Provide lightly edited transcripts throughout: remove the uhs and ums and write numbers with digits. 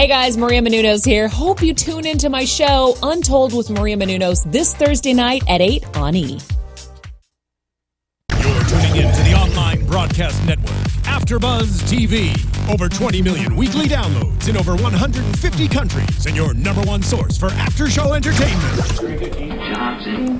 Hey guys, Maria Menounos here. Hope you tune into my show, Untold with Maria Menounos, this Thursday night at 8 on E! You're tuning in to the online broadcast network, AFTERBUZZ TV. Over 20 million weekly downloads in over 150 countries, and your number one source for after-show entertainment. AFTERBUZZ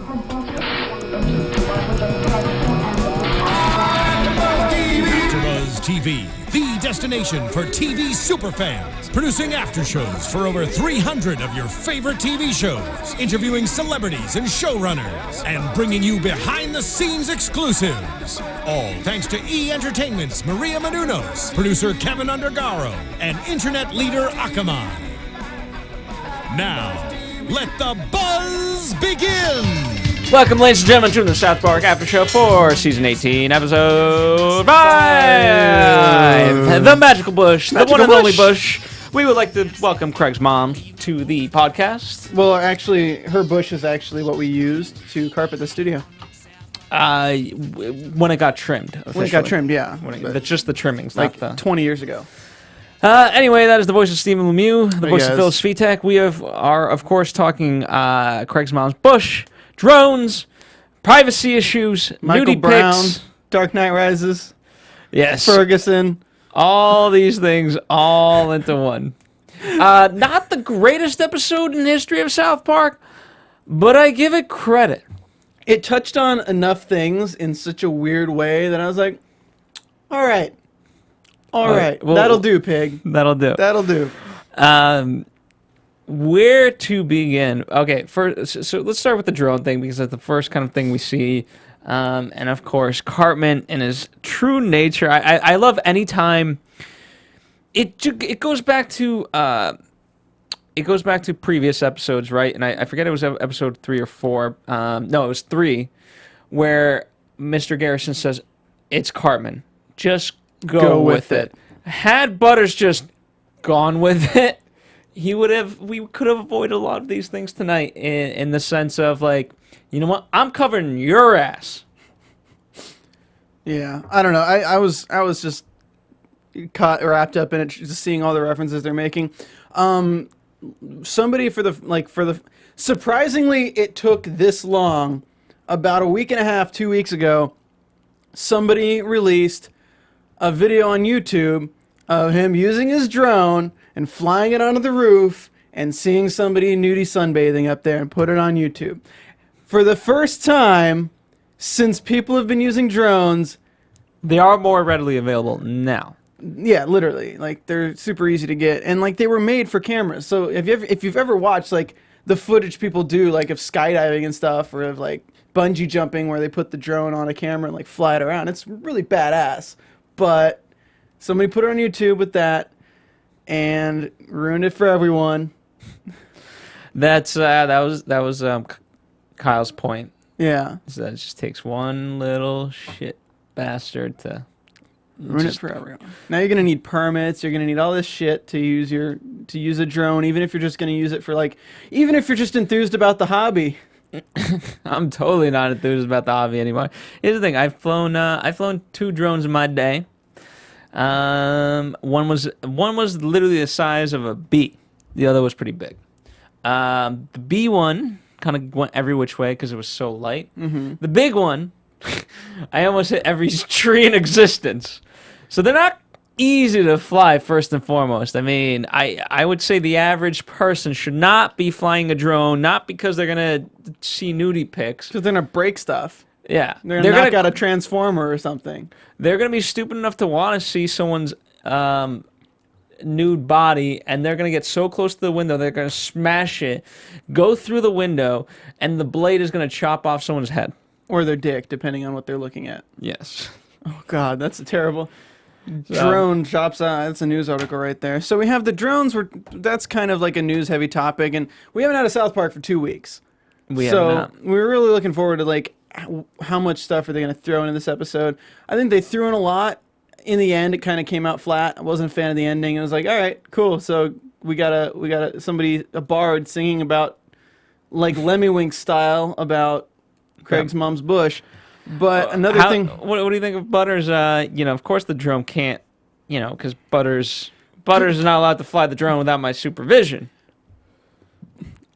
TV, the destination for TV superfans. Producing after-shows for over 300 of your favorite TV shows. Interviewing celebrities and showrunners. And bringing you behind-the-scenes exclusives. All thanks to E! Entertainment's Maria Menounos, producer Kevin Undergaro, and internet leader Akamai. Now, let the buzz begin! Welcome, ladies and gentlemen, to the South Park After Show for Season 18, Episode 5! The Magical Bush, the one and only Bush. We would like to welcome Craig's mom to the podcast. Well, actually, her bush is actually what we used to carpet the studio. When it got trimmed. Officially. When it got trimmed, yeah. That's just the trimmings, like not the... 20 years ago. Anyway, that is the voice of Stephen Lemieux, the voice of Phil Svitek. We are, of course, talking Craig's mom's bush, drones, privacy issues, Michael nudie Brown, pics. Dark Knight Rises, Yes. Ferguson. All these things all into one. Not the greatest episode in the history of South Park, but I give it credit. It touched on enough things in such a weird way that I was like, all right. All right. Well, that'll do, pig. That'll do. That'll do. Where to begin? Okay, so let's start with the drone thing because that's the first kind of thing we see. And of course, Cartman in his true nature. I love any time it goes back to previous episodes, right? And I forget it was episode 3 or 4. No, it was 3, where Mr. Garrison says, "It's Cartman. Just go with it." Had Butters just gone with it, we could have avoided a lot of these things tonight in the sense of like, you know what? I'm covering your ass. Yeah, I don't know. I was just wrapped up in it, just seeing all the references they're making. Somebody surprisingly, it took this long. About a week and a half, 2 weeks ago, somebody released a video on YouTube of him using his drone and flying it onto the roof and seeing somebody nudie sunbathing up there and put it on YouTube. For the first time since people have been using drones, they are more readily available now. Yeah, literally. Like, they're super easy to get. And, like, they were made for cameras. So if you've ever watched, like, the footage people do, like, of skydiving and stuff, or of, like, bungee jumping where they put the drone on a camera and, like, fly it around, it's really badass. But somebody put it on YouTube with that and ruined it for everyone. That was Kyle's point. Yeah. So that it just takes one little shit bastard to ruin it for everyone. Now you're gonna need permits. You're gonna need all this shit to use a drone, even if you're just gonna use it for even if you're just enthused about the hobby. I'm totally not enthused about the hobby anymore. Here's the thing: I've flown 2 drones in my day. One was literally the size of a bee. The other was pretty big. The bee one kind of went every which way because it was so light. Mm-hmm. The big one, I almost hit every tree in existence. So they're not easy to fly, first and foremost. I mean, I would say the average person should not be flying a drone, not because they're going to see nudie pics. Because they're going to break stuff. Yeah. They're going to knock out a transformer or something. They're going to be stupid enough to want to see someone's nude body, and they're going to get so close to the window, they're going to smash it, go through the window, and the blade is going to chop off someone's head. Or their dick, depending on what they're looking at. Yes. Oh, God, that's a terrible... Drone chops out. That's a news article right there. So we have the drones. That's kind of like a news-heavy topic, and we haven't had a South Park for 2 weeks. We have not. So we're really looking forward to like how much stuff are they going to throw into this episode. I think they threw in a lot. In the end, it kind of came out flat. I wasn't a fan of the ending. It was like, all right, cool. So we got a bard singing about like Lemieux style about Craig's mom's bush. But another thing... What do you think of Butters? Of course the drone can't, because Butters Butters is not allowed to fly the drone without my supervision.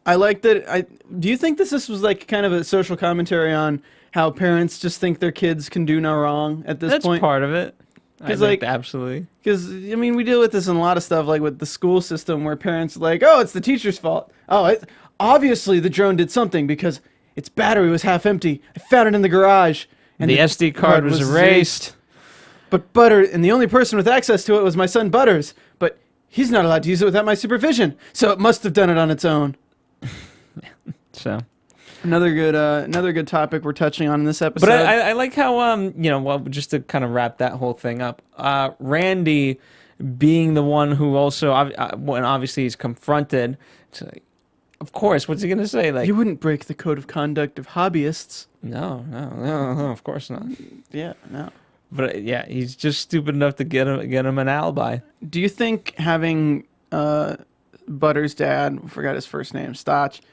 I like that. Do you think this was like kind of a social commentary on how parents just think their kids can do no wrong at this point? That's part of it. I think absolutely. Because, I mean, we deal with this in a lot of stuff, like with the school system, where parents are like, oh, it's the teacher's fault. Oh, obviously the drone did something because its battery was half empty. I found it in the garage. And the SD card was erased. But and the only person with access to it was my son Butters. But he's not allowed to use it without my supervision. So it must have done it on its own. So... Another good topic we're touching on in this episode. But I like how just to kind of wrap that whole thing up, Randy being the one who also when obviously he's confronted, it's like, of course, what's he gonna say? Like, you wouldn't break the code of conduct of hobbyists. No, of course not. Yeah, no. But yeah, he's just stupid enough to get him an alibi. Do you think having Butters' dad, I forgot his first name, Stotch,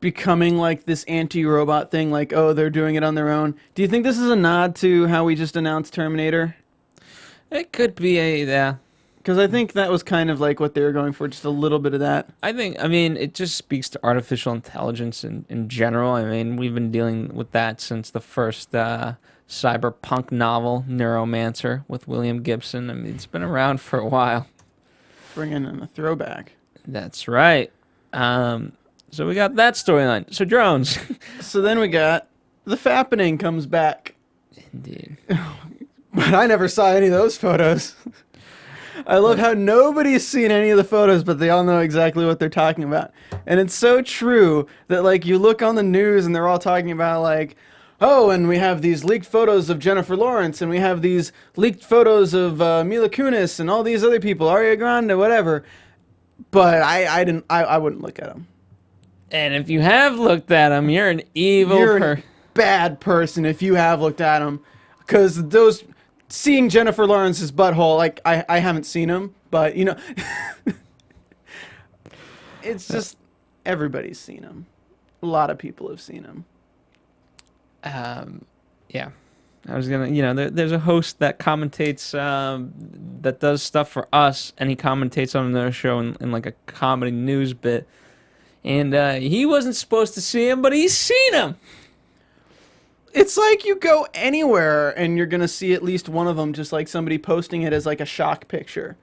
becoming like this anti-robot thing, like, oh, they're doing it on their own. Do you think this is a nod to how we just announced Terminator? It could be yeah. Because I think that was kind of like what they were going for, just a little bit of that. I mean, it just speaks to artificial intelligence in general. I mean, we've been dealing with that since the first cyberpunk novel, Neuromancer, with William Gibson. I mean, it's been around for a while. Bringing in a throwback. That's right. So we got that storyline. So drones. So then we got the fappening comes back. Indeed. But I never saw any of those photos. I love how nobody's seen any of the photos, but they all know exactly what they're talking about. And it's so true that, like, you look on the news and they're all talking about, like, oh, and we have these leaked photos of Jennifer Lawrence, and we have these leaked photos of Mila Kunis and all these other people, Ariana Grande, whatever. But I wouldn't look at them. And if you have looked at them, you're an You're a bad person if you have looked at them. Because seeing Jennifer Lawrence's butthole, like, I haven't seen him, but, you know, it's just, everybody's seen him. A lot of people have seen him. Yeah. I was going to, there's a host that commentates, that does stuff for us, and he commentates on another show in like a comedy news bit. And he wasn't supposed to see him, but he's seen him. It's like you go anywhere and you're going to see at least one of them, just like somebody posting it as like a shock picture.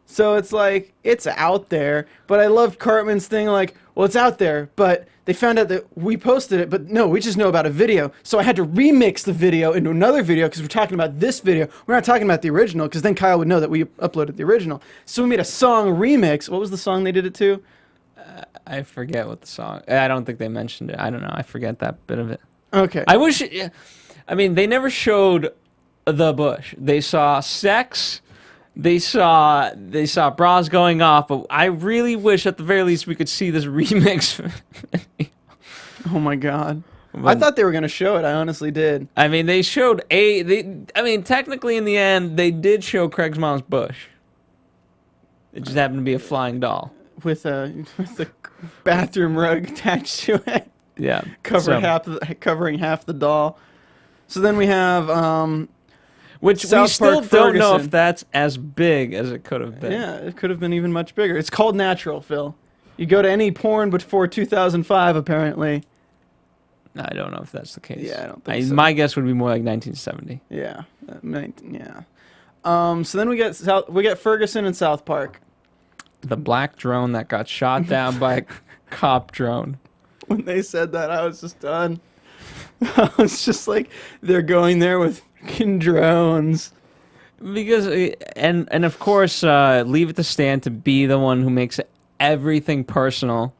So it's like, it's out there. But I love Cartman's thing, like, well, it's out there, but they found out that we posted it, but no, we just know about a video. So I had to remix the video into another video because we're talking about this video. We're not talking about the original because then Kyle would know that we uploaded the original. So we made a song remix. What was the song they did it to? I forget what the song... I don't think they mentioned it. I don't know. I forget that bit of it. Okay. I wish... I mean, they never showed the bush. They saw sex. They saw bras going off. But I really wish, at the very least, we could see this remix. Oh, my God. I thought they were going to show it. I honestly did. I mean, they showed technically, in the end, they did show Craig's mom's bush. It just happened to be a flying doll. With a bathroom rug attached to it. Yeah. Covering half the doll. So then we have which South we still Park don't know Ferguson. if that's as big as it could have been. Yeah, it could have been even much bigger. It's called natural, Phil. You go to any porn before 2005, apparently. I don't know if that's the case. Yeah, I don't think so. My guess would be more like 1970. Yeah. Yeah. So then we get Ferguson and South Park. The black drone that got shot down by a cop drone. When they said that, I was just done. I was just like, they're going there with fucking drones. Because, and of course, leave it to Stan to be the one who makes everything personal,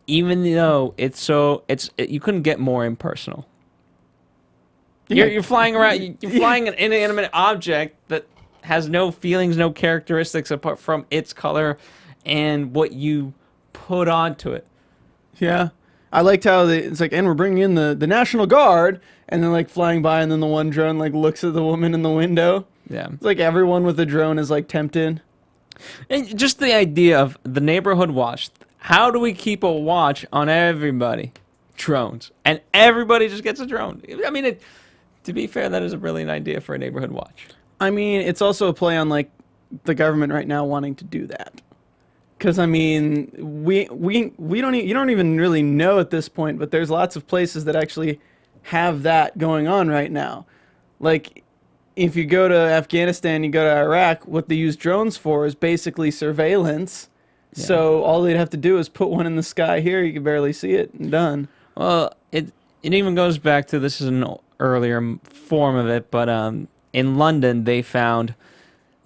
even though you couldn't get more impersonal. Yeah. You're flying around, you're flying an inanimate object that has no feelings, no characteristics apart from its color and what you put onto it. Yeah. I liked how it's like, and we're bringing in the National Guard, and then like flying by, and then the one drone like looks at the woman in the window. Yeah. It's like everyone with a drone is like tempted. And just the idea of the neighborhood watch. How do we keep a watch on everybody? Drones. And everybody just gets a drone. I mean, to be fair, that is a brilliant idea for a neighborhood watch. I mean, it's also a play on like the government right now wanting to do that. Because I mean, we don't you don't even really know at this point, but there's lots of places that actually have that going on right now. Like, if you go to Afghanistan, you go to Iraq, what they use drones for is basically surveillance. Yeah. So all they'd have to do is put one in the sky here, you can barely see it, and done. Well, it even goes back to, this is an earlier form of it, but in London there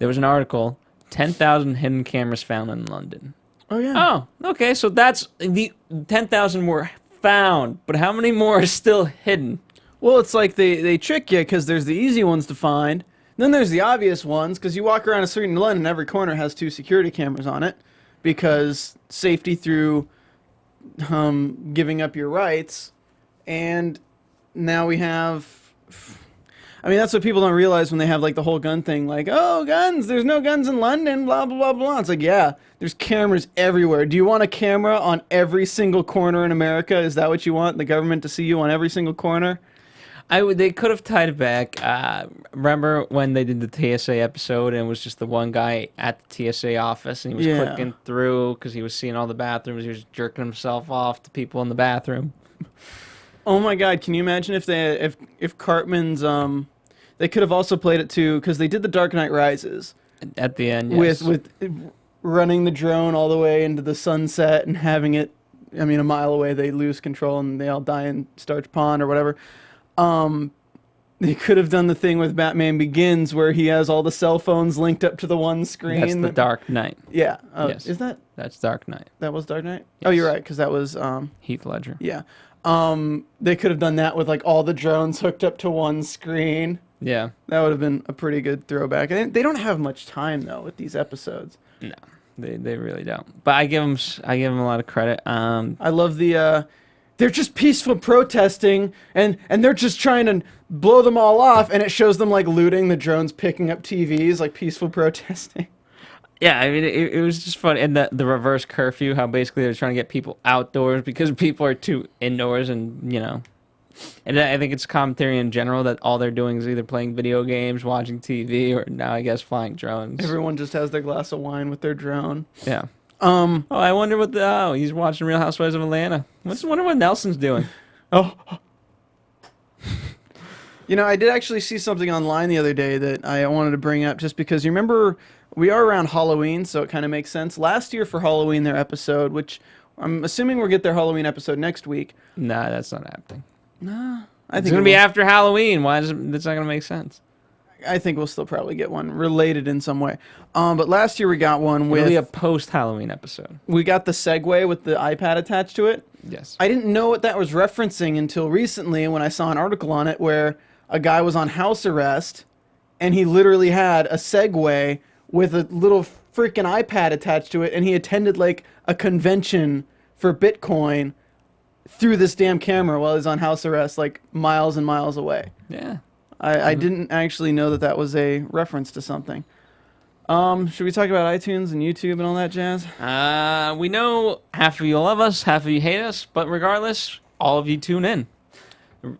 was an article, 10,000 hidden cameras found in London. Oh, yeah. Oh, okay, so that's the 10,000 were found, but how many more are still hidden? Well, it's like they trick you because there's the easy ones to find. Then there's the obvious ones, because you walk around a street in London, every corner has 2 security cameras on it, because safety through giving up your rights. And now we have... I mean, that's what people don't realize when they have, like, the whole gun thing. Like, oh, guns, there's no guns in London, blah, blah, blah, blah. It's like, yeah, there's cameras everywhere. Do you want a camera on every single corner in America? Is that what you want, the government to see you on every single corner? They could have tied it back. Remember when they did the TSA episode and it was just the one guy at the TSA office and he was clicking through because he was seeing all the bathrooms. He was jerking himself off to people in the bathroom. Oh my God! Can you imagine if Cartman's they could have also played it too, because they did the Dark Knight Rises at the end, yes. with running the drone all the way into the sunset and having it. I mean, a mile away they lose control and they all die in Starch Pond or whatever. They could have done the thing with Batman Begins where he has all the cell phones linked up to the one screen. That's the Dark Knight. Yeah. Yes. Is that? That's Dark Knight. That was Dark Knight? Yes. Oh, you're right, because that was... Heath Ledger. Yeah. They could have done that with, like, all the drones hooked up to one screen. Yeah. That would have been a pretty good throwback. They don't have much time, though, with these episodes. No, they really don't. But I give them a lot of credit. I love the... they're just peaceful protesting, and they're just trying to blow them all off, and it shows them, like, looting the drones, picking up TVs, like, peaceful protesting. Yeah, I mean, it was just fun. And the reverse curfew, how basically they're trying to get people outdoors because people are too indoors and, you know. And I think it's commentary in general that all they're doing is either playing video games, watching TV, or now, I guess, flying drones. Everyone just has their glass of wine with their drone. Yeah. Oh, I wonder what he's watching Real Housewives of Atlanta. Wonder what Nelson's doing. Oh. You know, I did actually see something online the other day that I wanted to bring up just because you remember we are around Halloween, so it kind of makes sense. Last year for Halloween, their episode, which I'm assuming we'll get their Halloween episode next week. Nah, that's not happening. Nah. I think it's going to be after Halloween. Why is it? That's not going to make sense. I think we'll still probably get one related in some way. But last year we got one with... It'll be a post-Halloween episode. We got the Segway with the iPad attached to it. Yes. I didn't know what that was referencing until recently when I saw an article on it where a guy was on house arrest and he literally had a Segway with a little freaking iPad attached to it, and he attended like a convention for Bitcoin through this damn camera while he's on house arrest, like miles and miles away. Yeah. I didn't actually know that was a reference to something. Should we talk about iTunes and YouTube and all that jazz? We know half of you love us, half of you hate us, but regardless, all of you tune in.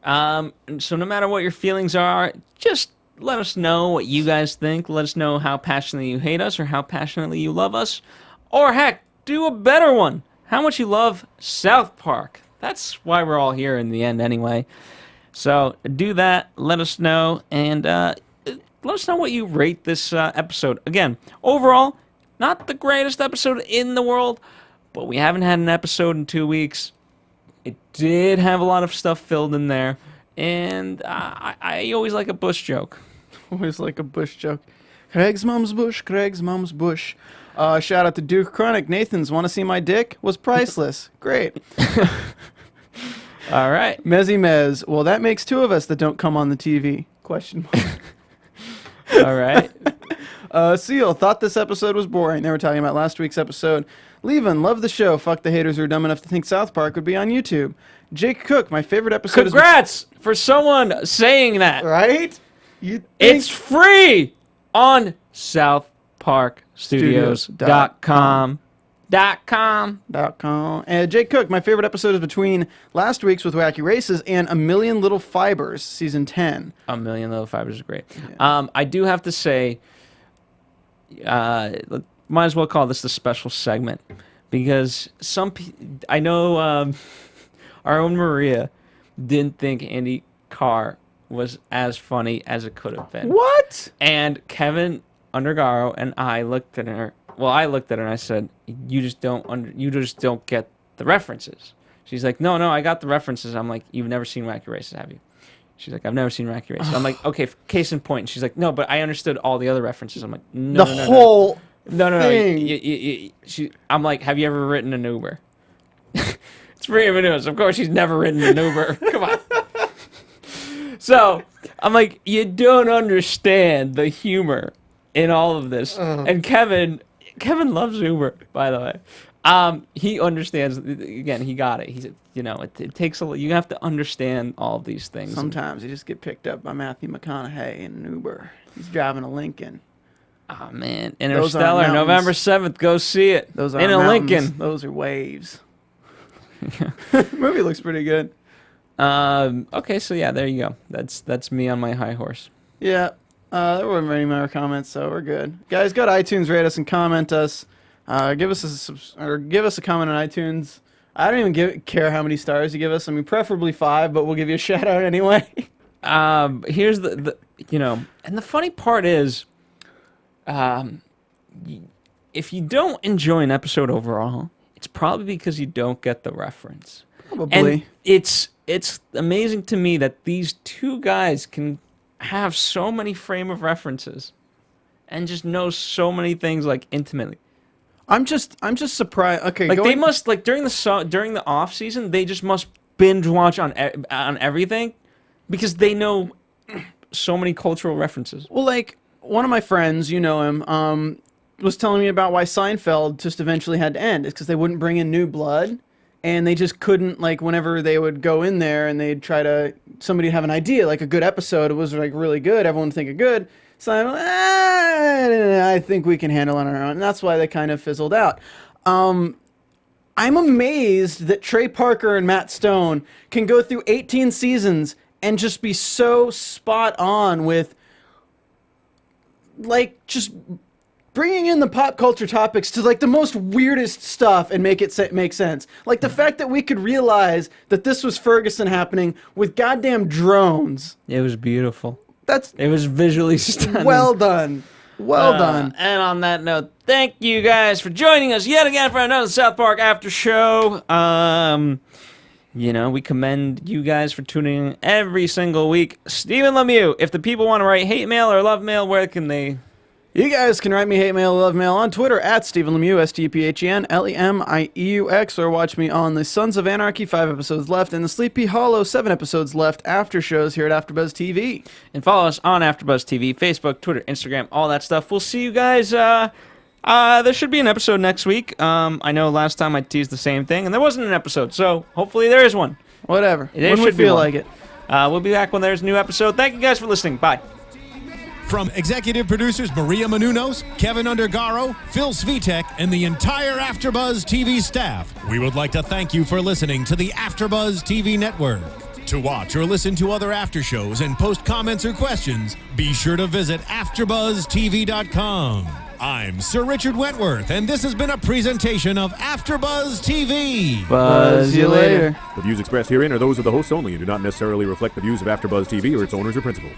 So no matter what your feelings are, just let us know what you guys think. Let us know how passionately you hate us or how passionately you love us. Or heck, do a better one. How much you love South Park. That's why we're all here in the end anyway. So do that. Let us know. And let us know what you rate this episode. Again, overall, not the greatest episode in the world, but we haven't had an episode in 2 weeks. It did have a lot of stuff filled in there. And I always like a Bush joke. Always like a Bush joke. Craig's mom's bush, Craig's mom's bush. Shout out to Duke Chronic. Nathan's want to see my dick was priceless. Great. All right. Mezzy Mez. Well, that makes 2 of us that don't come on the TV. Question mark. All right. Seal thought this episode was boring. They were talking about last week's episode. Levin, love the show. Fuck the haters who are dumb enough to think South Park would be on YouTube. Jake Cook, my favorite episode Congrats for someone saying that. Right? It's free on southparkstudios.com. And Jake Cook, my favorite episode is between last week's with Wacky Races and A Million Little Fibers, season 10. A Million Little Fibers is great. Yeah. I do have to say, might as well call this the special segment because I know our own Maria didn't think Andy Carr was as funny as it could have been. What? And Kevin Undergaro and I looked at her. Well, I looked at her and I said, "You just don't get the references." She's like, "No, I got the references." I'm like, "You've never seen Wacky Races, have you?" She's like, "I've never seen Wacky Races." I'm like, "Okay, case in point." And she's like, "No, but I understood all the other references." I'm like, "No, the whole thing." I'm like, "Have you ever ridden an Uber?" It's Maria Menounos. Of course, she's never ridden an Uber. Come on. So I'm like, you don't understand the humor in all of this. And Kevin loves Uber, by the way. He understands. Again, he got it. He said, it takes you have to understand all of these things. Sometimes you just get picked up by Matthew McConaughey in an Uber. He's driving a Lincoln. Oh man, Interstellar, November 7th. Go see it. Those are in a Lincoln. Those are waves. Movie looks pretty good. Okay, so yeah, there you go. That's me on my high horse. Yeah, there weren't any more comments, so we're good. Guys, go to iTunes, rate us, and comment us. Give us a comment on iTunes. I don't even care how many stars you give us. I mean, preferably 5, but we'll give you a shout out anyway. Here's the and the funny part is, if you don't enjoy an episode overall, it's probably because you don't get the reference. Probably. And it's amazing to me that these two guys can have so many frame of references and just know so many things like intimately. I'm just surprised. Okay, like they must during the off season they just must binge watch on everything because they know so many cultural references. Well, like one of my friends, you know him, was telling me about why Seinfeld just eventually had to end. It's because they wouldn't bring in new blood. And they just couldn't, like, whenever they would go in there and they'd try to, somebody have an idea, like a good episode, it was, like, really good, everyone would think it good. So I think we can handle it on our own. And that's why they kind of fizzled out. I'm amazed that Trey Parker and Matt Stone can go through 18 seasons and just be so spot on with, like, just bringing in the pop culture topics to like the most weirdest stuff and make it make sense. Like the fact that we could realize that this was Ferguson happening with goddamn drones. It was beautiful. It was visually stunning. Well done. Well done. And on that note, thank you guys for joining us yet again for another South Park After Show. We commend you guys for tuning in every single week. Stephen Lemieux, if the people want to write hate mail or love mail, where can they? You guys can write me hate mail, love mail on Twitter at Stephen Lemieux, StephenLemieux, or watch me on the Sons of Anarchy 5 episodes left and the Sleepy Hollow 7 episodes left after shows here at AfterBuzz TV. And follow us on AfterBuzz TV, Facebook, Twitter, Instagram, all that stuff. We'll see you guys. There should be an episode next week. I know last time I teased the same thing, and there wasn't an episode, so hopefully there is one. Whatever. When we feel like it. We'll be back when there's a new episode. Thank you guys for listening. Bye. From executive producers Maria Menounos, Kevin Undergaro, Phil Svitek, and the entire AfterBuzz TV staff, we would like to thank you for listening to the AfterBuzz TV network. To watch or listen to other after shows and post comments or questions, be sure to visit AfterBuzzTV.com. I'm Sir Richard Wentworth, and this has been a presentation of AfterBuzz TV. Buzz you later. The views expressed herein are those of the hosts only and do not necessarily reflect the views of AfterBuzz TV or its owners or principals.